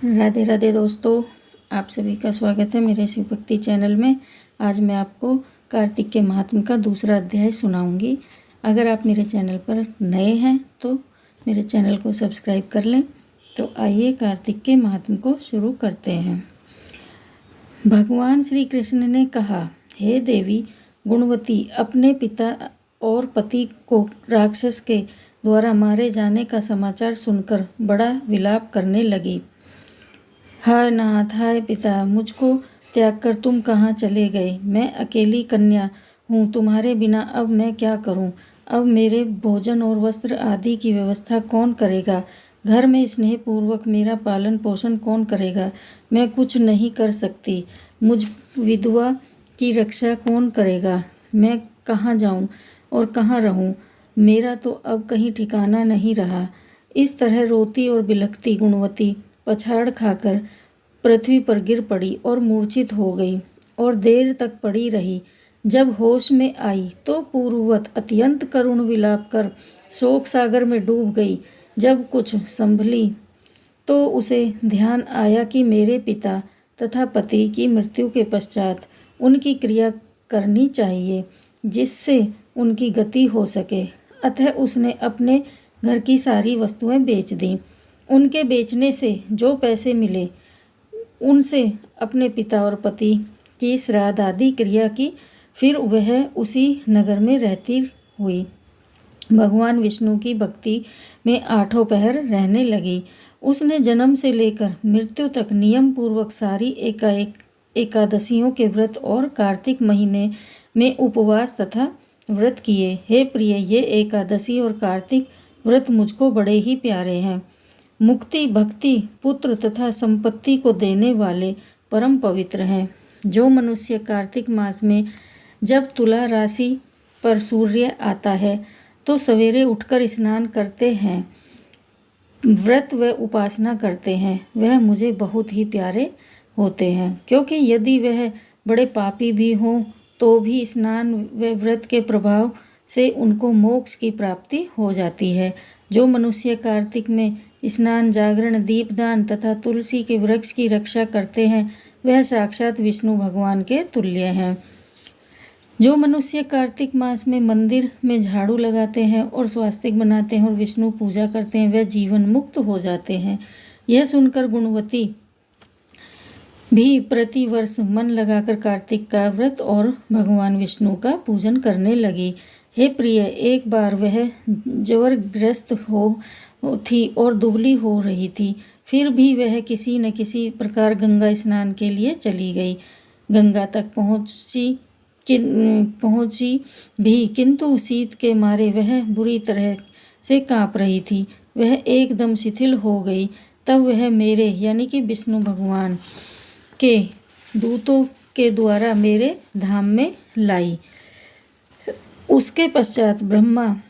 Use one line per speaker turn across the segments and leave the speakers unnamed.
राधे राधे दोस्तों, आप सभी का स्वागत है मेरे शिव भक्ति चैनल में। आज मैं आपको कार्तिक के महात्म का दूसरा अध्याय सुनाऊंगी। अगर आप मेरे चैनल पर नए हैं तो मेरे चैनल को सब्सक्राइब कर लें। तो आइए कार्तिक के महात्म को शुरू करते हैं। भगवान श्री कृष्ण ने कहा, हे देवी गुणवती, अपने पिता और पति को राक्षस के द्वारा मारे जाने का समाचार सुनकर बड़ा विलाप करने लगी। हाय नाथ, हाय पिता, मुझको त्याग कर तुम कहाँ चले गए? मैं अकेली कन्या हूँ, तुम्हारे बिना अब मैं क्या करूँ? अब मेरे भोजन और वस्त्र आदि की व्यवस्था कौन करेगा? घर में स्नेह पूर्वक मेरा पालन पोषण कौन करेगा? मैं कुछ नहीं कर सकती। मुझ विधवा की रक्षा कौन करेगा? मैं कहाँ जाऊँ और कहाँ रहूँ? मेरा तो अब कहीं ठिकाना नहीं रहा। इस तरह रोती और बिलखती गुणवती पछाड़ खाकर पृथ्वी पर गिर पड़ी और मूर्छित हो गई और देर तक पड़ी रही। जब होश में आई तो पूर्ववत अत्यंत करुण विलाप कर शोक सागर में डूब गई। जब कुछ संभली तो उसे ध्यान आया कि मेरे पिता तथा पति की मृत्यु के पश्चात उनकी क्रिया करनी चाहिए जिससे उनकी गति हो सके। अतः उसने अपने घर की सारी वस्तुएं बेच दी। उनके बेचने से जो पैसे मिले उनसे अपने पिता और पति की श्राद्ध आदि क्रिया की। फिर वह उसी नगर में रहती हुई भगवान विष्णु की भक्ति में 8 पहर रहने लगी। उसने जन्म से लेकर मृत्यु तक नियम पूर्वक सारी एकादशियों के व्रत और कार्तिक महीने में उपवास तथा व्रत किए। हे प्रिय, ये एकादशी और कार्तिक व्रत मुझको बड़े ही प्यारे हैं। मुक्ति, भक्ति, पुत्र तथा संपत्ति को देने वाले परम पवित्र हैं। जो मनुष्य कार्तिक मास में जब तुला राशि पर सूर्य आता है तो सवेरे उठकर स्नान करते हैं, व्रत व उपासना करते हैं, वह मुझे बहुत ही प्यारे होते हैं। क्योंकि यदि वह बड़े पापी भी हों तो भी स्नान व व्रत के प्रभाव से उनको मोक्ष की प्राप्ति हो जाती है। जो मनुष्य कार्तिक में स्नान, जागरण, दीपदान तथा तुलसी के वृक्ष की रक्षा करते हैं, वह साक्षात विष्णु भगवान के तुल्य हैं। जो मनुष्य कार्तिक मास में मंदिर में झाड़ू लगाते हैं और स्वास्तिक बनाते हैं और विष्णु पूजा करते हैं, वह जीवन मुक्त हो जाते हैं। यह सुनकर गुणवती भी प्रतिवर्ष मन लगाकर कार्तिक का व्रत और भगवान विष्णु का पूजन करने लगी। हे प्रिय, एक बार वह ज्वरग्रस्त थी और दुबली हो रही थी। फिर भी वह किसी न किसी प्रकार गंगा स्नान के लिए चली गई। गंगा तक पहुंची भी, किंतु शीत के मारे वह बुरी तरह से कांप रही थी। वह एकदम शिथिल हो गई। तब वह मेरे यानी कि विष्णु भगवान के दूतों के द्वारा मेरे धाम में लाई। उसके पश्चात ब्रह्मा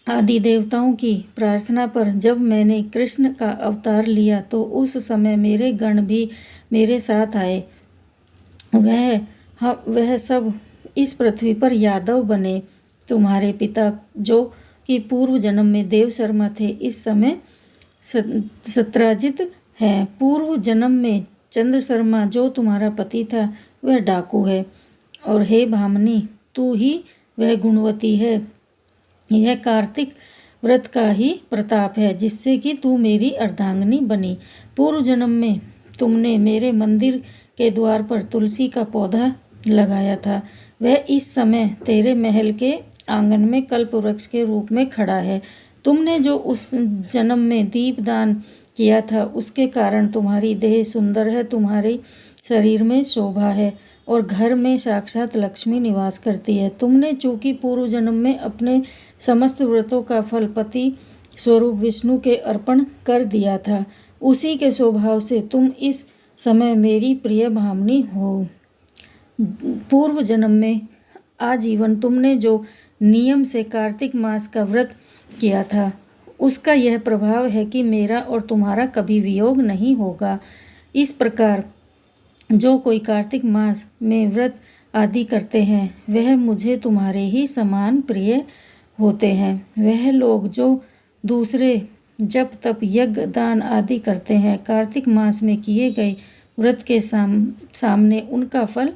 आदि देवताओं की प्रार्थना पर जब मैंने कृष्ण का अवतार लिया तो उस समय मेरे गण भी मेरे साथ आए। वह सब इस पृथ्वी पर यादव बने। तुम्हारे पिता जो कि पूर्व जन्म में देव शर्मा थे, इस समय सत्राजित हैं। पूर्व जन्म में चंद्र शर्मा जो तुम्हारा पति था वह डाकू है। और हे भामिनी, तू ही वह गुणवती है। यह कार्तिक व्रत का ही प्रताप है जिससे कि तू मेरी अर्धांगिनी बनी। पूर्व जन्म में तुमने मेरे मंदिर के द्वार पर तुलसी का पौधा लगाया था। वह इस समय तेरे महल के आंगन में कल्प वृक्ष के रूप में खड़ा है। तुमने जो उस जन्म में दीपदान किया था उसके कारण तुम्हारी देह सुंदर है, तुम्हारे शरीर में शोभा है और घर में साक्षात लक्ष्मी निवास करती है। तुमने चूंकि पूर्व जन्म में अपने समस्त व्रतों का फल पति स्वरूप विष्णु के अर्पण कर दिया था, उसी के स्वभाव से तुम इस समय मेरी प्रिय भामिनी हो। पूर्व जन्म में आजीवन तुमने जो नियम से कार्तिक मास का व्रत किया था उसका यह प्रभाव है कि मेरा और तुम्हारा कभी वियोग नहीं होगा। इस प्रकार जो कोई कार्तिक मास में व्रत आदि करते हैं वह मुझे तुम्हारे ही समान प्रिय होते हैं। वह लोग जो दूसरे जप तप यज्ञ दान आदि करते हैं। कार्तिक मास में किए गए व्रत के सामने उनका फल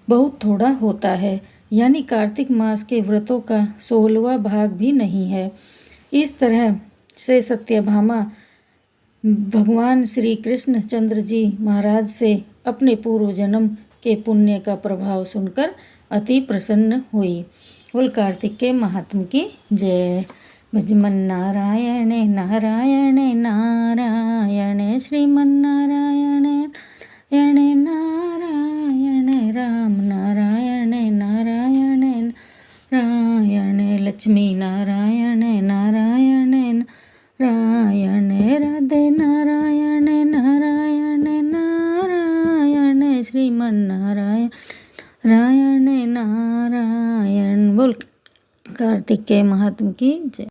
बहुत थोड़ा होता है, यानी कार्तिक मास के व्रतों का 16वां भाग भी नहीं है। इस तरह से सत्यभामा भगवान श्री कृष्ण चंद्र जी महाराज से अपने पूर्व जन्म के पुण्य का प्रभाव सुनकर अति प्रसन्न हुई। बोल कार्तिक के महात्म की जय। भजमन नारायण नारायण नारायण श्रीमन्नारायण नारायण नारायण राम नारायण नारायण नारायण लक्ष्मी नारायण नारायण नारायण राधे नारायण नारायण नारायण श्रीमन्नारायण नारायण नारायण। बोल कार्तिक के महात्म की जय।